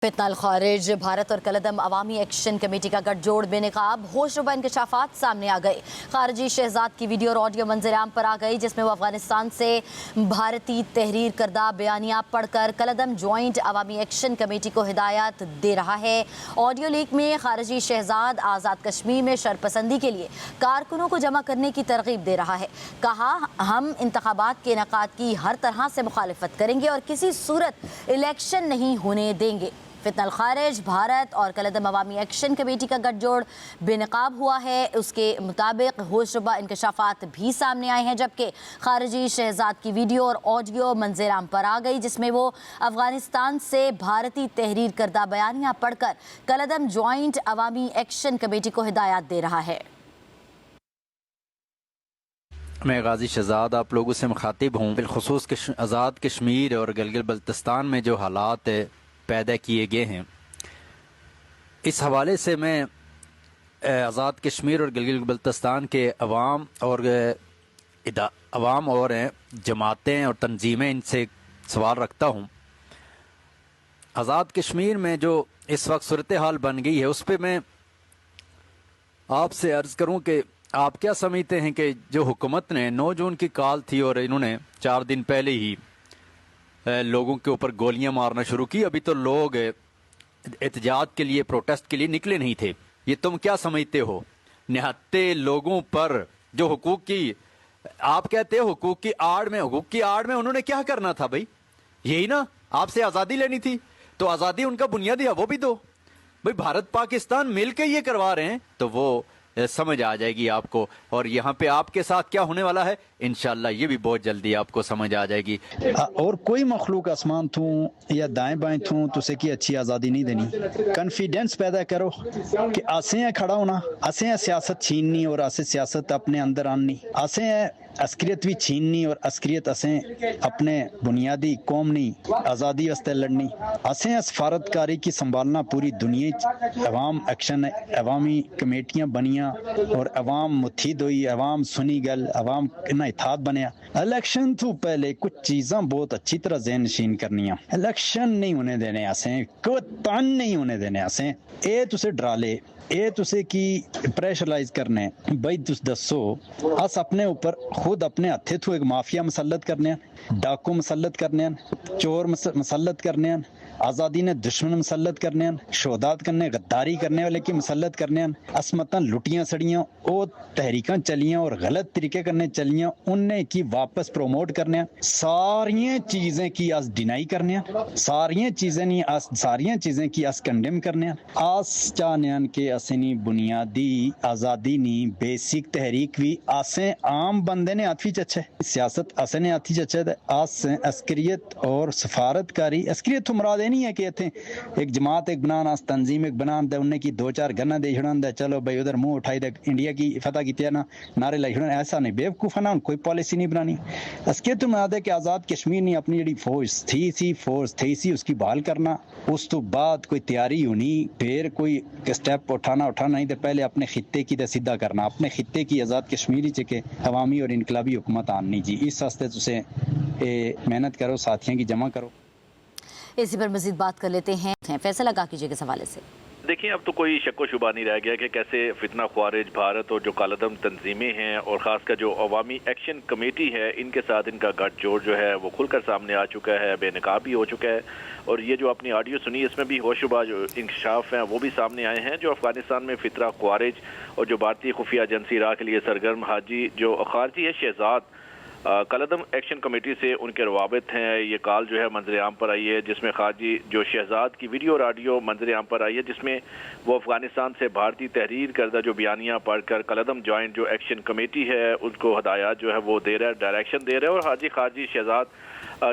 فتنہ الخارج بھارت اور کلدم عوامی ایکشن کمیٹی کا گٹھ جوڑ بے نقاب ہوش ربا انکشافات سامنے آ گئے۔ خارجی شہزاد کی ویڈیو اور آڈیو منظر عام پر آ گئی، جس میں وہ افغانستان سے بھارتی تحریر کردہ بیانیہ پڑھ کر کلدم جوائنٹ عوامی ایکشن کمیٹی کو ہدایات دے رہا ہے۔ آڈیو لیک میں خارجی شہزاد آزاد کشمیر میں شرپسندی کے لیے کارکنوں کو جمع کرنے کی ترغیب دے رہا ہے۔ کہا، ہم انتخابات کے انعقاد کی ہر طرح سے مخالفت کریں گے اور کسی صورت الیکشن نہیں ہونے دیں گے۔ فتنہ الخارج بھارت اور کلدم عوامی ایکشن کمیٹی کا گٹھ جوڑ بے نقاب ہوا ہے۔ اس کے مطابق ہوش ربا انکشافات بھی سامنے آئے ہیں، جبکہ خارجی شہزاد کی ویڈیو اور آڈیو منظر عام پر آ گئی، جس میں وہ افغانستان سے بھارتی تحریر کردہ بیانیہ پڑھ کر کلدم جوائنٹ عوامی ایکشن کمیٹی کو ہدایات دے رہا ہے۔ میں غازی شہزاد آپ لوگوں سے مخاطب ہوں۔ بالخصوص آزاد کشمیر اور گلگت بلتستان میں جو حالات پیدا کیے گئے ہیں، اس حوالے سے میں آزاد کشمیر اور گلگت بلتستان کے عوام اور جماعتیں اور تنظیمیں ان سے سوال رکھتا ہوں۔ آزاد کشمیر میں جو اس وقت صورتحال بن گئی ہے، اس پہ میں آپ سے عرض کروں کہ آپ کیا سمجھتے ہیں کہ جو حکومت نے 9 جون کی کال تھی اور انہوں نے 4 دن پہلے ہی لوگوں کے اوپر گولیاں مارنا شروع کی، ابھی تو لوگ احتجاج کے لیے، پروٹیسٹ کے لیے نکلے نہیں تھے، یہ تم کیا سمجھتے ہو؟ نہتے لوگوں پر جو حقوق کی آپ کہتے ہو، حقوق کی آڑ میں انہوں نے کیا کرنا تھا بھائی؟ یہی نا، آپ سے آزادی لینی تھی، تو آزادی ان کا بنیادی ہے، وہ بھی دو بھائی۔ بھارت پاکستان مل کے یہ کروا رہے ہیں تو وہ سمجھ آ جائے گی آپ کو، اور یہاں پہ آپ کے ساتھ کیا ہونے والا ہے انشاءاللہ یہ بھی بہت جلدی آپ کو سمجھ آ جائے گی۔ اور کوئی مخلوق آسمان تھوں یا دائیں بائیں تھوں تو اسے کی اچھی آزادی نہیں دینی۔ کنفیڈنس پیدا کرو کہ آسے ہیں کھڑا ہونا، آسے ہیں سیاست چھیننی اور آسے سیاست اپنے اندر آنی، آسے ہیں عسکریت بھی چھیننی اور عسکریت اسیں اپنے بنیادی قوم نہیں آزادی واسطے لڑنی، اسیں سفارت کاری کی سنبھالنا پوری دنیا۔ عوام ایکشن عوامی کمیٹیاں بنیاں اور عوام متحد ہوئی، عوام سنی گل، عوام انہیں اتحاد بنیا۔ الیکشن تو پہلے کچھ چیزاں بہت اچھی طرح ذہن نشین کرنیاں۔ الیکشن نہیں ہونے دینے اسیں، کوئی تن نہیں ہونے دینے اسیں، اے تسے ڈرا لے، اے تسے کی پریشرائز کرنے بھائی تس دسو اس اپنے اوپر خود اپنے ہتھے تو ایک مافیا مسلط کرنے ہیں، ڈاکو مسلط کرنے ہیں، چور مسلط کرنے ہیں، آزادی نے دشمن مسلط کرنے ہیں، شہادت کرنے غداری کرنے والے کی مسلط کرنے ہیں، عصمتاں لٹیاں سڑیاں او تحریکاں چلیاں اور غلط طریقے کرنے چلیاں انہیں کی واپس پروموٹ کرنے ہیں، ساریاں چیزیں کی آس ڈینائی کرنے ہیں، ساریاں چیزیں کی آس کنڈیم کرنے ہیں، آس چاہنے ہیں کہ اسنی بنیادی آزادی نی بیسک تحریک بھی آسیں عام بندے نے ہاتھی چچے سیاست اسے نے ہاتھی چچے آس عسکریت اور سفارت کاری۔ عسکریت تو مراد نہیں ہے کہ اتنے ایک جماعت ایک بنانا، تنظیم ایک بنان دے، انہیں کی 2-4 گنا دے چھڑان دے، چلو بھائی ادھر منہ اٹھائی دے، انڈیا کی فتح کی تینا نعرے لائی چھڑان، ایسا نہیں، بیوقوف ہے نا، کوئی پالیسی نہیں بنانی۔ عسکریت تو مراد ہے کہ آزاد کشمیر نے اپنی جڑی فورس تھی سی اس کی بحال کرنا، اس تو بعد کوئی تیاری ہونی، پھر کوئی سٹیپ اٹھانا نہیں تو پہلے اپنے خطے کی سیدھا کرنا، اپنے خطے کی آزاد کشمیری چکے عوامی اور انقلابی حکومت آنی جی، اس واسطے تسے محنت کرو، ساتھیاں کی جمع کرو۔ اسی پر مزید بات کر لیتے ہیں، فیصل آگاہ کیجیے اس حوالے سے۔ دیکھیں، اب تو کوئی شک و شبہ نہیں رہ گیا کہ کیسے فتنہ خوارج بھارت اور جو کالعدم تنظیمیں ہیں اور خاص کر جو عوامی ایکشن کمیٹی ہے، ان کے ساتھ ان کا گٹھ جوڑ جو ہے وہ کھل کر سامنے آ چکا ہے، بے نقاب بھی ہو چکا ہے، اور یہ جو اپنی آڈیو سنی اس میں بھی ہوش ربا جو انکشاف ہیں وہ بھی سامنے آئے ہیں، جو افغانستان میں فتنہ خوارج اور جو بھارتی خفیہ ایجنسی راہ کے لیے سرگرم حاجی جو خارجی ہے شہزاد کالعدم ایکشن کمیٹی سے ان کے روابط ہیں، یہ کال جو ہے منظر عام پر آئی ہے، جس میں خارجی جو شہزاد کی ویڈیو اور آڈیو منظر عام پر آئی ہے، جس میں وہ افغانستان سے بھارتی تحریر کردہ جو بیانیہ پڑھ کر کالعدم جوائنٹ جو ایکشن کمیٹی ہے ان کو ہدایات جو ہے وہ دے رہا ہے، ڈائریکشن دے رہا ہے، اور خارجی شہزاد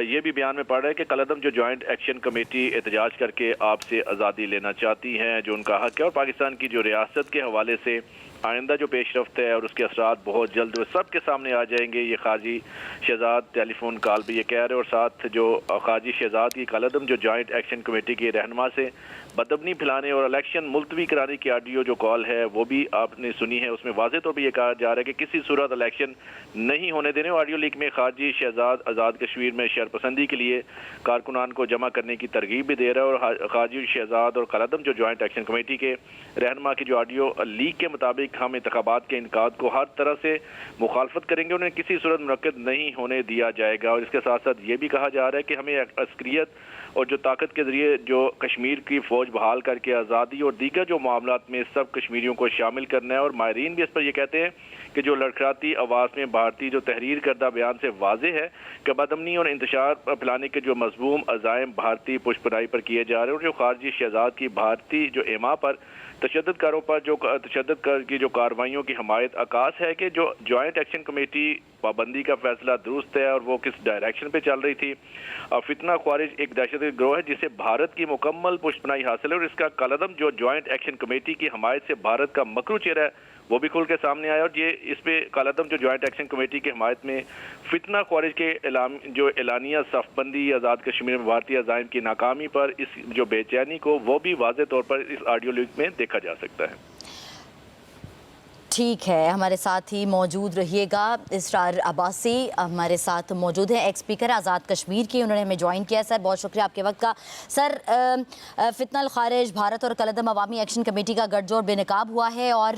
یہ بھی بیان میں پڑھ رہا ہے کہ کالعدم جو جوائنٹ ایکشن کمیٹی احتجاج کر کے آپ سے آزادی لینا چاہتی ہیں، جو ان کا حق ہے، اور پاکستان کی جو ریاست کے حوالے سے आइंदा जो पेशरफ्त है और उसके असरात बहुत जल्द सब के सामने आ जाएंगे। ये खाजी शहजाद टेलीफोन कॉल भी ये कह रहे हैं, और साथ जो खाजी शहजाद की कलदम जो जॉइंट एक्शन कमेटी के रहनुमा से बदअमनी फैलाने और इलेक्शन मुलतवी कराने की ऑडियो जो कॉल है वो भी आपने सुनी है। उसमें वाज़ेह तौर पर यह कहा जा रहा है कि किसी सूरत इलेक्शन नहीं होने देने। ऑडियो लीक में खाजी शहजाद आज़ाद कश्मीर में शरपसंदी के लिए कारकुनान को जमा करने की तरगीब भी दे रहा है, और खाजी शहजाद और कलदम जो जॉइंट एक्शन कमेटी के रहनुमा की जो ऑडियो लीक के मुताबिक हम इंतखाबात के इनकाद को हर तरह से मुखालफत करेंगे, उन्हें किसी सूरत मुनक्किद नहीं होने दिया जाएगा। और इसके साथ साथ ये भी कहा जा रहा है कि हमें अस्करियत और जो ताकत के जरिए जो कश्मीर की फौज बहाल करके आज़ादी और दीगर जो मामलात में सब कश्मीरियों को शामिल करना है। और माहरीन भी इस पर यह कहते हैं कि जो लड़खड़ाती आवाज़ में भारतीय जो तहरीर करदा बयान से वाज़ेह है कि बदअमनी और इंतशार फैलाने के जो मज़मूम अज़ाइम भारतीय पुष्पराई पर किए जा रहे हैं, और जो खारजी शहजाद की भारतीय जो एमा पर तशद्दुद कारों पर जो तशद्दुद कर की जो कार्रवाइयों की हमायत आकाश है कि जो जॉइंट एक्शन कमेटी पाबंदी का फैसला दुरुस्त है और वो किस डायरेक्शन पे चल रही थी। फितना ख्वारिज एक दहशतगर्द गिरोह है जिसे भारत की मुकम्मल पुष्पनाई हासिल है, और इसका कलदम जो जॉइंट एक्शन कमेटी की हमायत से भारत का मकरू चेहरा है वो भी खुल के सामने आया। और ये इस पे कलदम जो जॉइंट एक्शन कमेटी की हमायत में फितना ख्वारिज के जो एलानिया सफबंदी आज़ाद कश्मीर में भारतीय अज़ाइम की नाकामी पर इस जो बेचैनी को वो भी वाज़ेह तौर पर इस ऑडियो लीक में देखा जा सकता है। ठीक है, हमारे साथ ही मौजूद रहिएगा। इसरार अब्बासी हमारे साथ मौजूद हैं, एक्स स्पीकर आज़ाद कश्मीर के, उन्होंने हमें ज्वाइन किया। सर बहुत शुक्रिया आपके वक्त का। सर फितना खारिज भारत और कलदम अवामी एक्शन कमेटी का गठजोड़ बेनकाब हुआ है और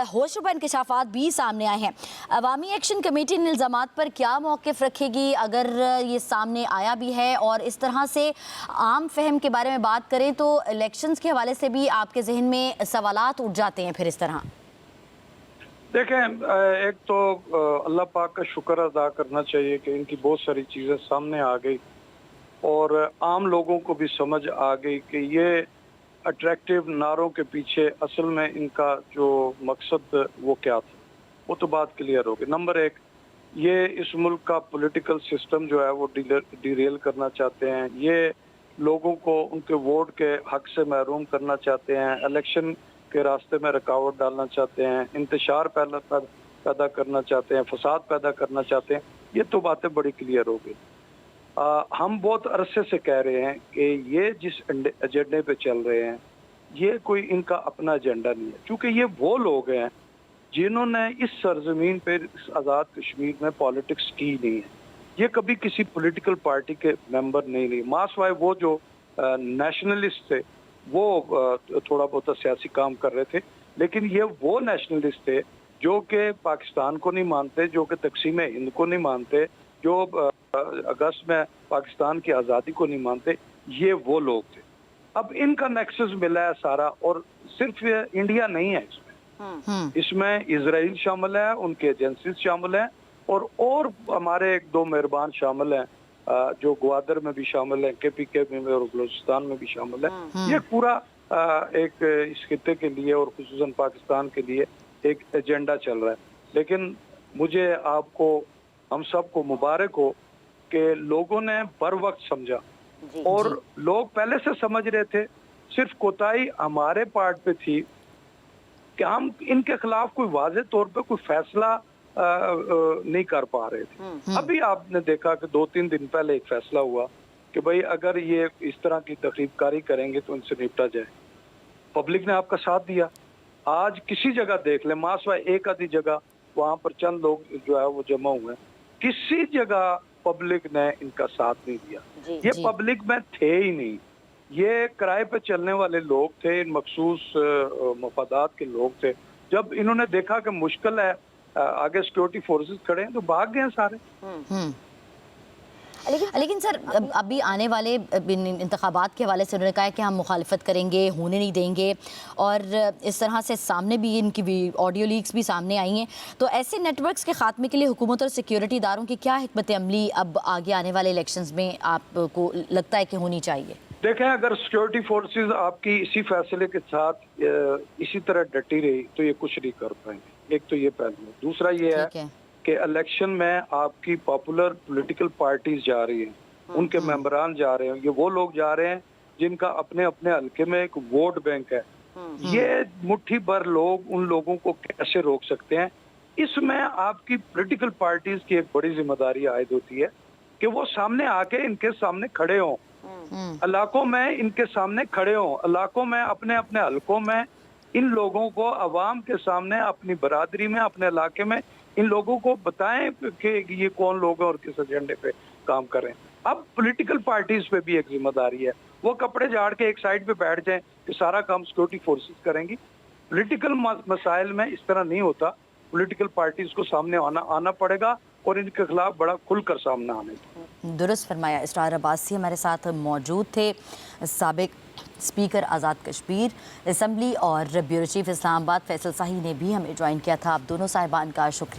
होशरुबा इंकशाफात भी सामने आए हैं। अवामी एक्शन कमेटी इन इल्ज़ामात पर क्या मौक़िफ़ रखेगी अगर ये सामने आया भी है? और इस तरह से आम फहम के बारे में बात करें तो इलेक्शंस के हवाले से भी आपके जहन में सवालात उठ जाते हैं फिर इस तरह। देखें, एक तो अल्लाह पाक का शुक्र अदा करना चाहिए कि इनकी बहुत सारी चीज़ें सामने आ गई और आम लोगों को भी समझ आ गई कि ये अट्रैक्टिव नारों के पीछे असल में इनका जो मकसद वो क्या था, वो तो बात क्लियर होगी। नंबर एक, ये इस मुल्क का पॉलिटिकल सिस्टम जो है वो डिरेल करना चाहते हैं, ये लोगों को उनके वोट के हक से महरूम करना चाहते हैं, इलेक्शन के रास्ते में रुकावट डालना चाहते हैं, इंतशार पैदा करना चाहते हैं, फसाद पैदा करना चाहते हैं। ये तो बातें बड़ी क्लियर हो गई। हम बहुत अरसे से कह रहे हैं कि ये जिस एजेंडे पे चल रहे हैं ये कोई इनका अपना एजेंडा नहीं है, क्योंकि ये वो लोग हैं जिन्होंने इस सरजमीन पे इस आज़ाद कश्मीर में पॉलिटिक्स की नहीं है। ये कभी किसी पॉलिटिकल पार्टी के मेंबर नहीं रही। मासवाए वो जो नेशनलिस्ट थे वो थोड़ा बहुत सियासी काम कर रहे थे, लेकिन ये वो नेशनलिस्ट थे जो कि पाकिस्तान को नहीं मानते, जो कि तकसीम हिंद को नहीं मानते, जो अगस्त में पाकिस्तान की आज़ादी को नहीं मानते। ये वो लोग थे। अब इनका नेक्सस मिला है सारा, और सिर्फ इंडिया नहीं है इसमें इजराइल शामिल है, उनके एजेंसीज शामिल हैं, और हमारे एक दो मेहरबान शामिल हैं जो ग्वादर में भी शामिल है, KPK में और बलूचिस्तान में भी शामिल है। ये पूरा एक इस खित्ते के लिए और खुसूसन पाकिस्तान के लिए एक एजेंडा चल रहा है। लेकिन मुझे आपको हम सबको मुबारक हो कि लोगों ने बर वक्त समझा, और लोग पहले से समझ रहे थे। सिर्फ कोताही हमारे पार्ट पे थी कि हम इनके खिलाफ कोई वाज़ेह तौर पे कोई फैसला नहीं कर पा रहे थे। अभी आपने देखा कि 2-3 दिन पहले एक फैसला हुआ कि भाई अगर ये इस तरह की तकरीबकारी करेंगे तो इनसे निपटा जाए। पब्लिक ने आपका साथ दिया। आज किसी जगह देख ले, मासवा एक आधी जगह वहां पर चंद लोग जो है वो जमा हुए हैं, किसी जगह पब्लिक ने इनका साथ नहीं दिया। ये पब्लिक में थे ही नहीं, ये किराए पे चलने वाले लोग थे, मखसूस मफादात के लोग थे। जब इन्होंने देखा कि मुश्किल है, आगे सिक्योरिटी फोर्सेस खड़े हैं, तो भाग गए सारे। लेकिन सर अभी आने वाले इंतखाबात के हवाले से उन्होंने कहा है कि हम मुखालिफत करेंगे, होने नहीं देंगे, और इस तरह से सामने भी इनकी ऑडियो लीक्स भी सामने आई हैं। तो ऐसे नेटवर्क्स के खात्मे के लिए हुकूमत और सिक्योरिटी इदारों की क्या हिकमत अमली अब आगे आने वाले इलेक्शंस में आपको लगता है कि होनी चाहिए? देखें, अगर सिक्योरिटी फोर्सेस आपकी इसी फैसले के साथ इसी तरह डटी रही तो ये कुछ नहीं कर पाएंगे। एक तो ये पहलू है। दूसरा ये है कि इलेक्शन में आपकी पॉपुलर पॉलिटिकल पार्टीज जा रही हैं, उनके मेंबरान जा रहे हैं, ये वो लोग जा रहे हैं जिनका अपने अपने हल्के में एक वोट बैंक है। ये मुट्ठी भर लोग उन लोगों को कैसे रोक सकते हैं? इसमें आपकी पॉलिटिकल पार्टीज की एक बड़ी जिम्मेदारी आयद होती है कि वो सामने आके इनके सामने खड़े हों, इलाकों में इनके सामने खड़े हों, इलाकों में अपने अपने हलकों में इन लोगों को अवाम के सामने अपनी बरादरी में अपने इलाके में इन लोगों को बताएं कि ये कौन लोग हैं और किस एजेंडे पे काम कर रहे हैं। अब पॉलिटिकल पार्टीज पे भी एक जिम्मेदारी है, वो कपड़े झाड़ के एक साइड पे बैठ जाएं कि सारा काम सिक्योरिटी फोर्सेस करेंगी। पॉलिटिकल मसाइल में इस तरह नहीं होता, पॉलिटिकल पार्टीज को सामने आना पड़ेगा और इनके खिलाफ बड़ा खुलकर सामने आने। दुरुस्त फरमाया। इसरार अब्बासी हमारे साथ मौजूद थे, साबिक स्पीकर आज़ाद कश्मीर असम्बली और ब्यूरो चीफ इस्लामाबाद फैसल शाही ने भी हमें ज्वाइन किया था। आप दोनों साहिबान का शुक्रिया।